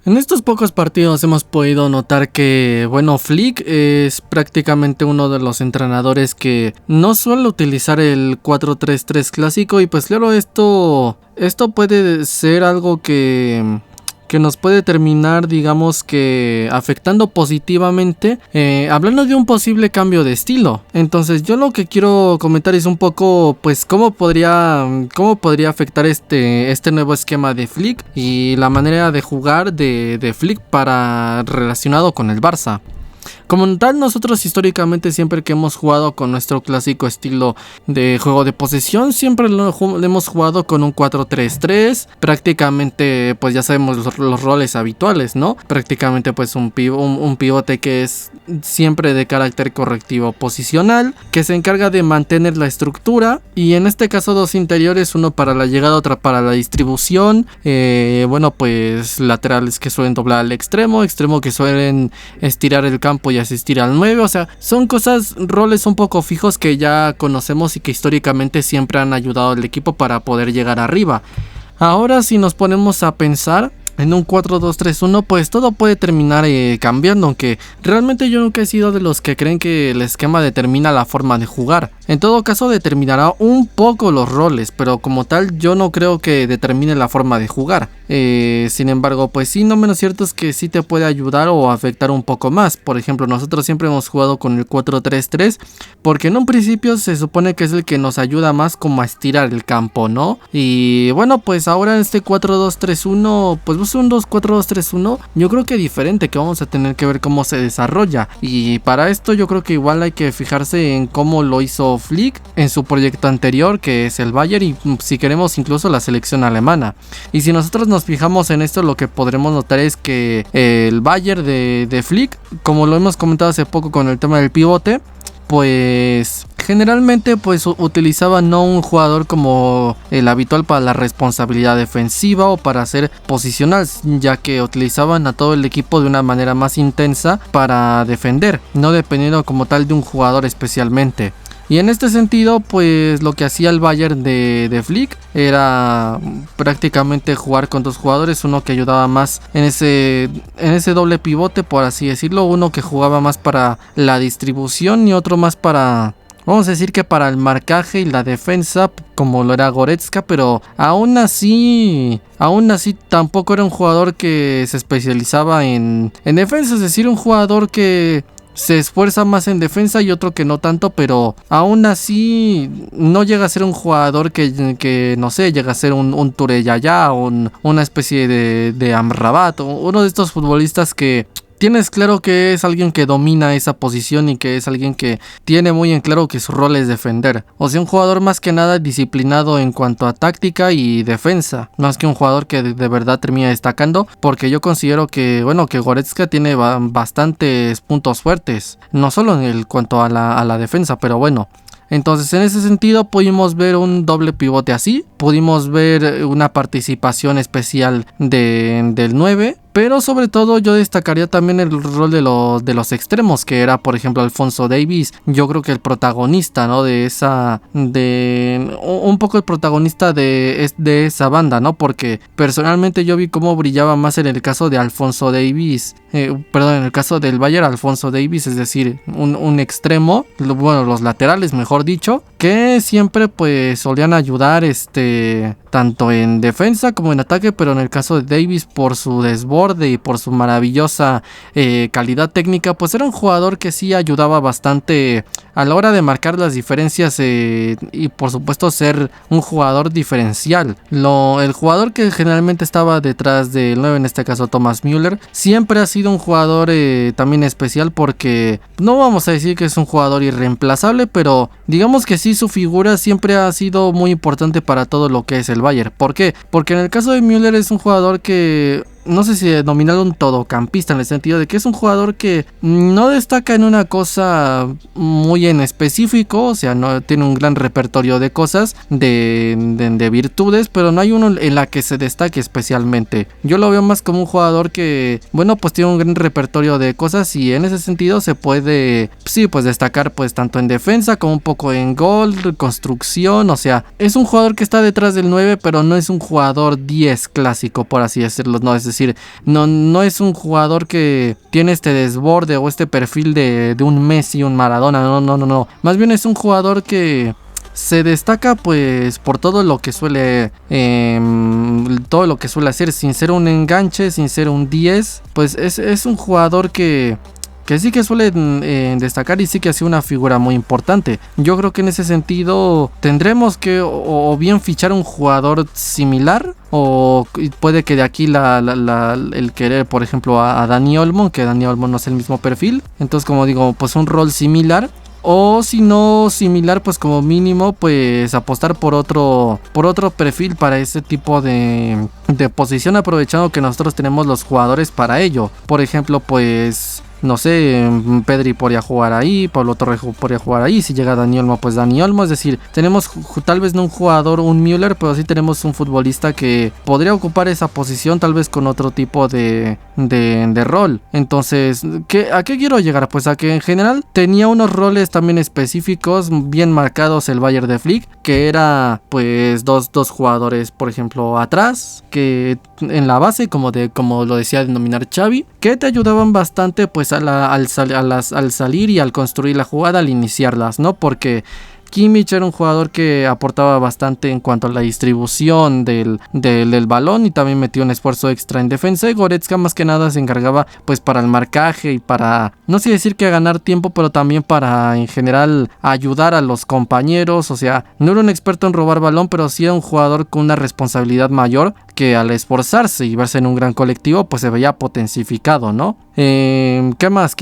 En estos pocos partidos hemos podido notar que, bueno, Flick es prácticamente uno de los entrenadores que no suele utilizar el 4-3-3 clásico y pues claro, esto puede ser algo que nos puede terminar, digamos que afectando positivamente, hablando de un posible cambio de estilo. Entonces yo lo que quiero comentar es un poco pues cómo podría afectar este nuevo esquema de Flick y la manera de jugar de Flick para relacionado con el Barça. Como tal, nosotros históricamente siempre que hemos jugado con nuestro clásico estilo de juego de posesión, siempre lo hemos jugado con un 4-3-3, prácticamente pues ya sabemos los roles habituales, ¿no? Prácticamente pues un pivote que es siempre de carácter correctivo posicional, que se encarga de mantener la estructura, y en este caso dos interiores, uno para la llegada, otro para la distribución, bueno pues laterales que suelen doblar al extremo que suelen estirar el campo y asistir al 9, o sea, son roles un poco fijos que ya conocemos y que históricamente siempre han ayudado al equipo para poder llegar arriba. Ahora si nos ponemos a pensar en un 4-2-3-1, pues todo puede terminar cambiando, aunque realmente yo nunca he sido de los que creen que el esquema determina la forma de jugar. En todo caso determinará un poco los roles, pero como tal yo no creo que determine la forma de jugar. Sin embargo, pues sí, no menos cierto es que sí te puede ayudar o afectar un poco más. Por ejemplo, nosotros siempre hemos jugado con el 4-3-3 porque en un principio se supone que es el que nos ayuda más como a estirar el campo, ¿no? Y bueno, pues ahora en este 4-2-3-1, pues un 2-4-2-3-1, yo creo que diferente, que vamos a tener que ver cómo se desarrolla, y para esto yo creo que igual hay que fijarse en cómo lo hizo Flick en su proyecto anterior, que es el Bayern, y si queremos incluso la selección alemana. Y si nosotros nos fijamos en esto, lo que podremos notar es que el Bayern de Flick, como lo hemos comentado hace poco con el tema del pivote, pues generalmente pues utilizaba no un jugador como el habitual para la responsabilidad defensiva o para ser posicional, ya que utilizaban a todo el equipo de una manera más intensa para defender, no dependiendo como tal de un jugador especialmente. Y en este sentido, pues lo que hacía el Bayern de Flick era prácticamente jugar con dos jugadores, uno que ayudaba más en ese doble pivote, por así decirlo, uno que jugaba más para la distribución y otro más para, vamos a decir que para el marcaje y la defensa, como lo era Goretzka, pero aún así tampoco era un jugador que se especializaba en defensa, es decir, un jugador que se esfuerza más en defensa y otro que no tanto, pero aún así no llega a ser un jugador que no sé, llega a ser un Tureyaya o una especie de Amrabat, o uno de estos futbolistas que tienes claro que es alguien que domina esa posición y que es alguien que tiene muy en claro que su rol es defender. O sea, un jugador más que nada disciplinado en cuanto a táctica y defensa, más que un jugador que de verdad termina destacando, porque yo considero que, bueno, que Goretzka tiene bastantes puntos fuertes, no solo en el cuanto a la defensa, pero bueno. Entonces en ese sentido pudimos ver un doble pivote así, pudimos ver una participación especial del 9, pero sobre todo yo destacaría también el rol de los extremos, que era por ejemplo Alphonso Davies. Yo creo que el protagonista, ¿no? Un poco el protagonista de esa banda, ¿no? Porque personalmente yo vi cómo brillaba más en el caso de Alphonso Davies, en el caso del Bayern, Alphonso Davies, es decir, un extremo, bueno, los laterales mejor dicho, que siempre pues solían ayudar tanto en defensa como en ataque, pero en el caso de Davies, por su desborde y por su maravillosa calidad técnica, pues era un jugador que sí ayudaba bastante a la hora de marcar las diferencias y por supuesto ser un jugador diferencial. El jugador que generalmente estaba detrás del 9, en este caso Thomas Müller, siempre ha sido un jugador también especial, porque no vamos a decir que es un jugador irreemplazable, pero digamos que sí, su figura siempre ha sido muy importante para todo lo que es el Bayern. ¿Por qué? Porque en el caso de Müller es un jugador que, no sé si denominar un todocampista, en el sentido de que es un jugador que no destaca en una cosa muy en específico, o sea, no tiene un gran repertorio de cosas, de virtudes, pero no hay uno en la que se destaque especialmente. Yo lo veo más como un jugador que, bueno, pues tiene un gran repertorio de cosas, y en ese sentido se puede, sí, pues destacar pues tanto en defensa como un poco en gol, construcción, o sea, es un jugador que está detrás del 9, pero no es un jugador 10 clásico, por así decirlo, no, es decir, decir, no es un jugador que tiene este desborde o este perfil de un Messi, un Maradona, no. Más bien es un jugador que se destaca pues por todo lo que suele hacer, sin ser un enganche, sin ser un 10, pues es un jugador que sí que suele destacar y sí que ha sido una figura muy importante. Yo creo que en ese sentido tendremos que o bien fichar un jugador similar, o puede que de aquí el querer, por ejemplo, a Dani Olmo, que Dani Olmo no es el mismo perfil. Entonces, como digo, pues un rol similar. O si no similar, pues como mínimo, pues apostar por otro perfil para ese tipo de posición, aprovechando que nosotros tenemos los jugadores para ello. Por ejemplo, pues no sé, Pedri podría jugar ahí, Pablo Torre podría jugar ahí, si llega Dani Olmo, pues Dani Olmo, es decir, tenemos tal vez no un jugador, un Müller, pero sí tenemos un futbolista que podría ocupar esa posición, tal vez con otro tipo de rol. Entonces, ¿a qué quiero llegar? Pues a que en general tenía unos roles también específicos, bien marcados el Bayern de Flick, que era pues dos jugadores, por ejemplo, atrás, que en la base, como lo decía denominar Xavi, que te ayudaban bastante pues al salir y al construir la jugada, al iniciarlas, ¿no? Porque Kimmich era un jugador que aportaba bastante en cuanto a la distribución del balón y también metió un esfuerzo extra en defensa, y Goretzka más que nada se encargaba pues para el marcaje y para, no sé decir que ganar tiempo, pero también para en general ayudar a los compañeros. O sea, no era un experto en robar balón, pero sí era un jugador con una responsabilidad mayor, que al esforzarse y verse en un gran colectivo pues se veía potencificado, ¿no? ¿Qué más?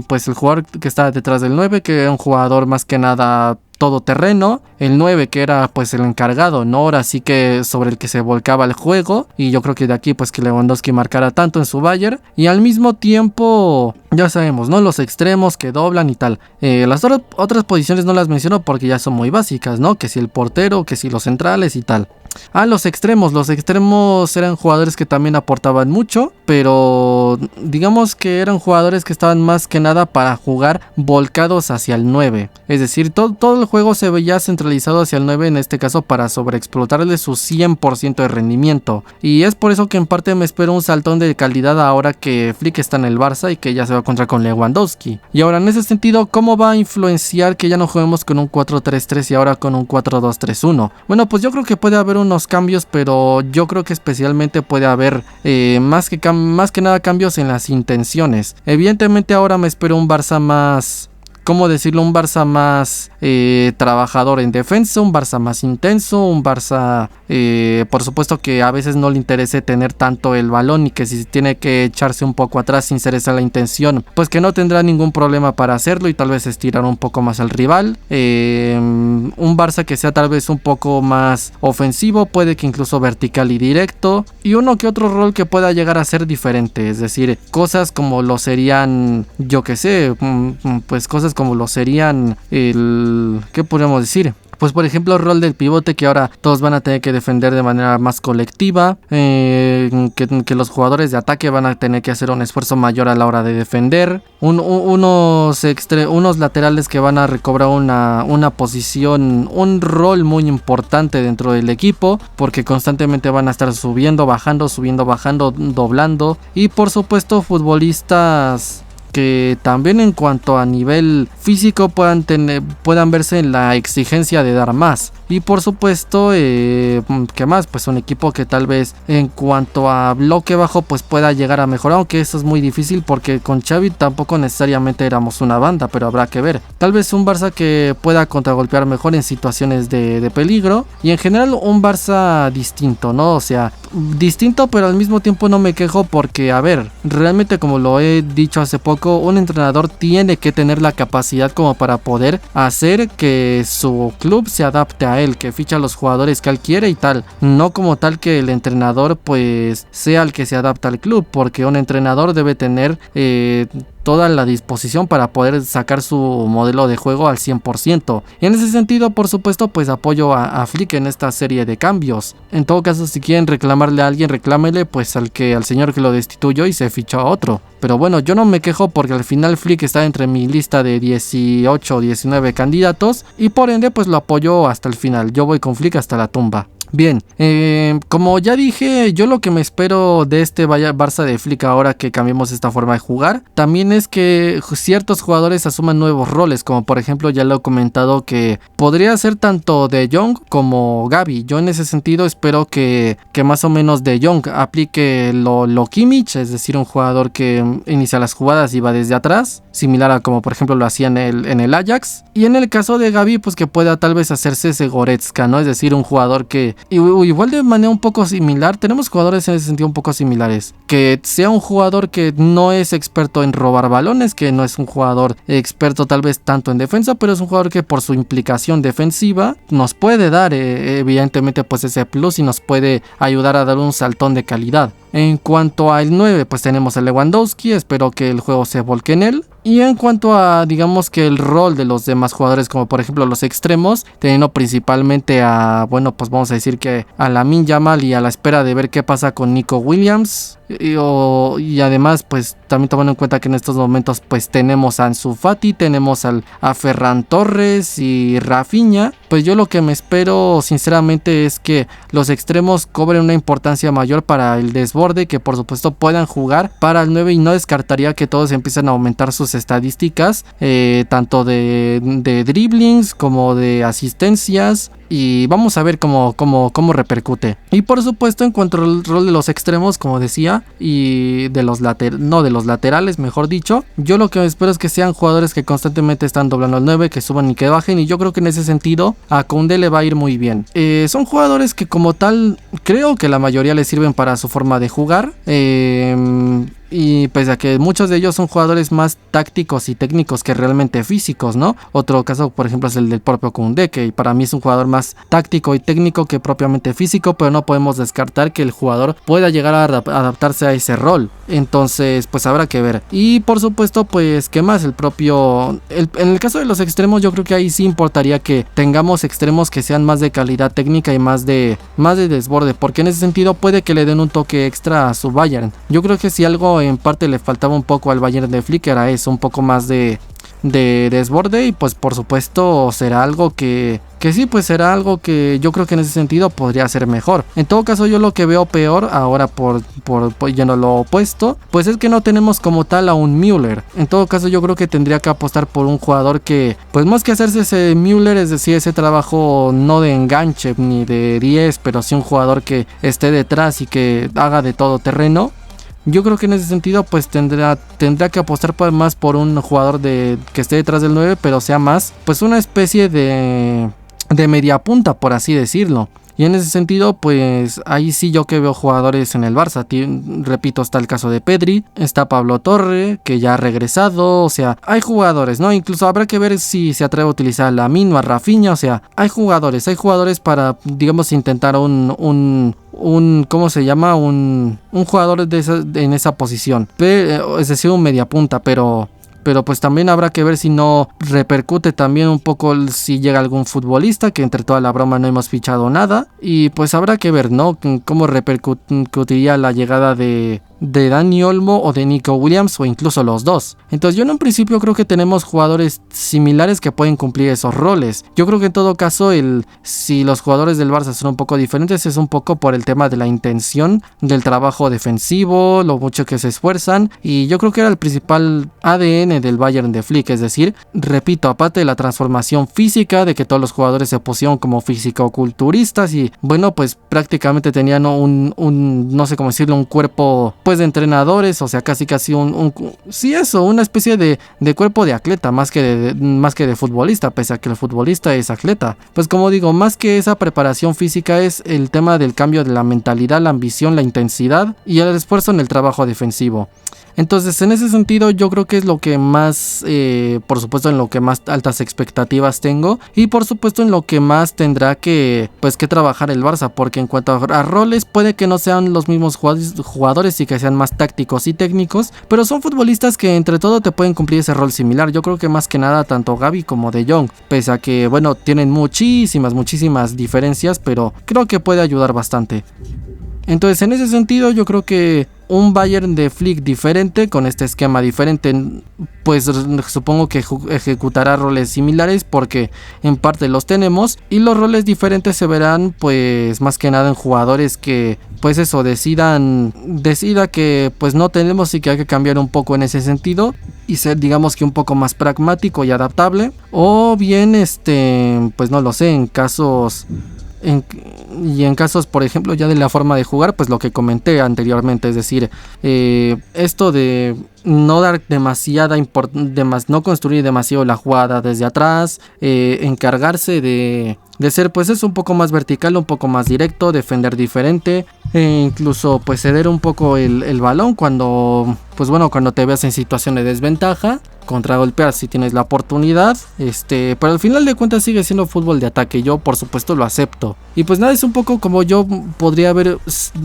Pues el jugador que estaba detrás del 9, que era un jugador más que nada todoterreno, el 9 que era pues el encargado, ¿no? Ahora sí que sobre el que se volcaba el juego, y yo creo que de aquí pues que Lewandowski marcara tanto en su Bayern, y al mismo tiempo ya sabemos, ¿no? Los extremos que doblan y tal. Las otras posiciones no las menciono porque ya son muy básicas, ¿no? Que si el portero, que si los centrales y tal. Los extremos eran jugadores que también aportaban mucho, pero digamos que eran jugadores que estaban más que nada para jugar volcados hacia el 9, es decir, todo el juego se veía centralizado hacia el 9, en este caso para sobreexplotarle su 100% de rendimiento, y es por eso que en parte me espero un saltón de calidad ahora que Flick está en el Barça y que ya se va a encontrar con Lewandowski. Y ahora en ese sentido, ¿cómo va a influenciar que ya no juguemos con un 4-3-3 y ahora con un 4-2-3-1? Bueno, pues yo creo que puede haber unos cambios, pero yo creo que especialmente puede haber más que nada cambios en las intenciones. Evidentemente ahora me espero un Barça más, ¿cómo decirlo? Un Barça más trabajador en defensa, un Barça más intenso, un Barça por supuesto que a veces no le interese tener tanto el balón, y que si tiene que echarse un poco atrás sin ser esa la intención, pues que no tendrá ningún problema para hacerlo y tal vez estirar un poco más al rival. Un Barça que sea tal vez un poco más ofensivo, puede que incluso vertical y directo, y uno que otro rol que pueda llegar a ser diferente, es decir, cosas como lo serían, yo que sé, pues cosas como lo serían ¿qué podríamos decir? Pues por ejemplo el rol del pivote, que ahora todos van a tener que defender de manera más colectiva, que los jugadores de ataque van a tener que hacer un esfuerzo mayor a la hora de defender, unos laterales que van a recobrar una posición, un rol muy importante dentro del equipo, porque constantemente van a estar subiendo, bajando, doblando, y por supuesto futbolistas que también en cuanto a nivel físico puedan verse en la exigencia de dar más. Y por supuesto, ¿qué más? Pues un equipo que tal vez en cuanto a bloque bajo pues pueda llegar a mejorar, aunque eso es muy difícil porque con Xavi tampoco necesariamente éramos una banda, pero habrá que ver. Tal vez un Barça que pueda contragolpear mejor en situaciones de peligro, y en general un Barça distinto, ¿no? O sea, distinto, pero al mismo tiempo no me quejo porque, a ver, realmente como lo he dicho hace poco, un entrenador tiene que tener la capacidad como para poder hacer que su club se adapte a él, que ficha a los jugadores que él quiere y tal, no como tal que el entrenador pues sea el que se adapta al club, porque un entrenador debe tener toda la disposición para poder sacar su modelo de juego al 100%. Y en ese sentido, por supuesto, pues apoyo a Flick en esta serie de cambios. En todo caso, si quieren reclamarle a alguien, reclámele pues al señor que lo destituyó y se fichó a otro. Pero bueno, yo no me quejo porque al final Flick está entre mi lista de 18 o 19 candidatos, y por ende pues lo apoyo hasta el final. Yo voy con Flick hasta la tumba. Bien, como ya dije, yo lo que me espero de este Barça de Flick ahora que cambiemos esta forma de jugar, también es que ciertos jugadores asuman nuevos roles, como por ejemplo ya lo he comentado que podría ser tanto De Jong como Gavi. Yo en ese sentido espero que más o menos De Jong aplique lo Kimmich, es decir, un jugador que inicia las jugadas y va desde atrás, similar a como por ejemplo lo hacía en el Ajax. Y en el caso de Gavi, pues que pueda tal vez hacerse ese Goretzka, ¿no? Es decir, un jugador que igual de manera un poco similar, tenemos jugadores en ese sentido un poco similares, que sea un jugador que no es experto en robar balones, que no es un jugador experto tal vez tanto en defensa, pero es un jugador que por su implicación defensiva nos puede dar evidentemente pues ese plus y nos puede ayudar a dar un saltón de calidad. En cuanto al 9, pues tenemos a Lewandowski, espero que el juego se volque en él. Y en cuanto a, digamos que el rol de los demás jugadores, como por ejemplo los extremos, teniendo principalmente a, bueno, pues vamos a decir que a Lamine Yamal y a la espera de ver qué pasa con Nico Williams. Y además, pues también tomando en cuenta que en estos momentos pues tenemos a Ansu Fati, tenemos a Ferran Torres y Rafinha. Pues yo lo que me espero sinceramente es que los extremos cobren una importancia mayor para el desborde, que por supuesto puedan jugar para el 9, y no descartaría que todos empiecen a aumentar sus estadísticas, tanto de dribblings como de asistencias. Y vamos a ver cómo repercute. Y por supuesto, en cuanto al rol de los extremos, como decía, y de los laterales, mejor dicho, yo lo que espero es que sean jugadores que constantemente están doblando al 9, que suban y que bajen. Y yo creo que en ese sentido a Koundé le va a ir muy bien. Son jugadores que como tal creo que la mayoría les sirven para su forma de jugar. Y pese a que muchos de ellos son jugadores más tácticos y técnicos que realmente físicos, ¿no? Otro caso, por ejemplo, es el del propio Koundé, que para mí es un jugador más táctico y técnico que propiamente físico, pero no podemos descartar que el jugador pueda llegar a adaptarse a ese rol. Entonces, pues habrá que ver. Y por supuesto, pues, ¿qué más? En el caso de los extremos, yo creo que ahí sí importaría que tengamos extremos que sean más de calidad técnica y más de desborde, porque en ese sentido puede que le den un toque extra a su Bayern. Yo creo que si algo en parte le faltaba un poco al Bayern de Flick era eso, un poco más de desborde, y pues por supuesto será algo que sí, pues será algo que yo creo que en ese sentido podría ser mejor. En todo caso, yo lo que veo peor ahora por yendo lo opuesto, pues es que no tenemos como tal a un Müller. En todo caso, yo creo que tendría que apostar por un jugador que, pues más que hacerse ese Müller, es decir, ese trabajo no de enganche ni de 10, pero sí un jugador que esté detrás y que haga de todo terreno. Yo creo que en ese sentido pues tendrá que apostar más por un jugador que esté detrás del 9, pero sea más pues una especie de media punta, por así decirlo. Y en ese sentido, pues ahí sí yo que veo jugadores en el Barça. Repito, está el caso de Pedri, está Pablo Torre, que ya ha regresado. O sea, hay jugadores, ¿no? Incluso habrá que ver si se atreve a utilizar a Lamine o a Rafinha. O sea, hay jugadores para, digamos, intentar ¿cómo se llama? Un jugador en esa posición. Es decir, un media punta, pero pues también habrá que ver si no repercute también un poco si llega algún futbolista, que entre toda la broma no hemos fichado nada. Y pues habrá que ver, ¿no? Cómo repercutiría la llegada de Dani Olmo o de Nico Williams, o incluso los dos. Entonces yo en un principio creo que tenemos jugadores similares que pueden cumplir esos roles. Yo creo que en todo caso si los jugadores del Barça son un poco diferentes, es un poco por el tema de la intención del trabajo defensivo, lo mucho que se esfuerzan, y yo creo que era el principal ADN del Bayern de Flick. Es decir, repito, aparte de la transformación física, de que todos los jugadores se pusieron como físico-culturistas y bueno, pues prácticamente tenían no sé cómo decirlo, un cuerpo pues de entrenadores, o sea, casi una especie de cuerpo de atleta, más que de futbolista, pese a que el futbolista es atleta. Pues como digo, más que esa preparación física es el tema del cambio de la mentalidad, la ambición, la intensidad y el esfuerzo en el trabajo defensivo. Entonces, en ese sentido, yo creo que es lo que más, por supuesto, en lo que más altas expectativas tengo, y por supuesto en lo que más tendrá que trabajar el Barça, porque en cuanto a roles, puede que no sean los mismos jugadores y que sean más tácticos y técnicos, pero son futbolistas que entre todo te pueden cumplir ese rol similar. Yo creo que más que nada tanto Gavi como De Jong, pese a que, bueno, tienen muchísimas diferencias, pero creo que puede ayudar bastante. Entonces en ese sentido yo creo que un Bayern de Flick diferente, con este esquema diferente, pues supongo que ejecutará roles similares porque en parte los tenemos, y los roles diferentes se verán pues más que nada en jugadores que pues eso decida que pues no tenemos y que hay que cambiar un poco en ese sentido y ser digamos que un poco más pragmático y adaptable, o bien pues no lo sé, en casos por ejemplo ya de la forma de jugar, pues lo que comenté anteriormente, es decir, esto de no dar demasiada no construir demasiado la jugada desde atrás, encargarse de ser pues es un poco más vertical, un poco más directo, defender diferente, incluso pues ceder un poco el balón cuando pues bueno, cuando te veas en situación de desventaja, contragolpear si tienes la oportunidad, pero al final de cuentas sigue siendo fútbol de ataque, yo por supuesto lo acepto. Y pues nada, es un poco como yo podría ver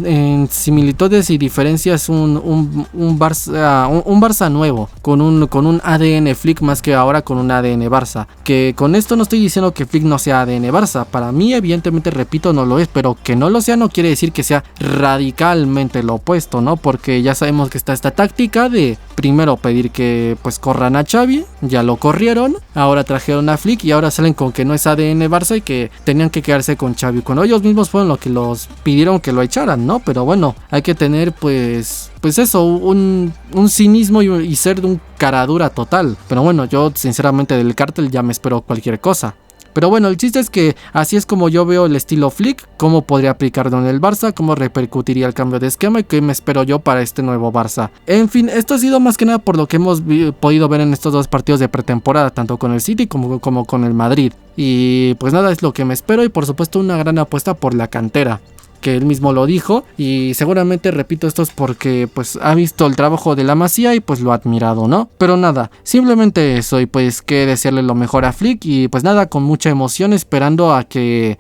en similitudes y diferencias un Barça nuevo, con un ADN Flick más que ahora con un ADN Barça. Que con esto no estoy diciendo que Flick no sea ADN Barça, para mí evidentemente, repito, no lo es, pero que no lo sea no quiere decir que sea radicalmente lo opuesto, ¿no? Porque ya sabemos que está esta táctica de primero pedir que pues corran a Xavi, ya lo corrieron, ahora trajeron a Flick y ahora salen con que no es ADN Barça y que tenían que quedarse con Xavi, cuando ellos mismos fueron los que los pidieron que lo echaran, ¿no? Pero bueno, hay que tener pues eso, un cinismo y ser de un cara dura total. Pero bueno, yo sinceramente del Cártel ya me espero cualquier cosa. Pero bueno, el chiste es que así es como yo veo el estilo Flick, cómo podría aplicarlo en el Barça, cómo repercutiría el cambio de esquema y qué me espero yo para este nuevo Barça. En fin, esto ha sido más que nada por lo que hemos podido ver en estos dos partidos de pretemporada, tanto con el City como con el Madrid. Y pues nada, es lo que me espero y por supuesto una gran apuesta por la cantera, que él mismo lo dijo, y seguramente repito esto es porque pues ha visto el trabajo de la Masía y pues lo ha admirado, ¿no? Pero nada, simplemente eso, y pues que desearle lo mejor a Flick y pues nada, con mucha emoción esperando a que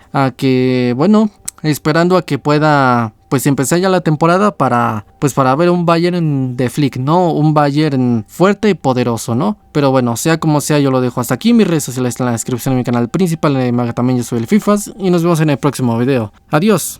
pueda pues empezar ya la temporada para ver un Bayern de Flick, ¿no? Un Bayern fuerte y poderoso, ¿no? Pero bueno, sea como sea, yo lo dejo hasta aquí. Mis redes sociales están en la descripción de mi canal principal, también yo soy el Fifas y nos vemos en el próximo video. Adiós.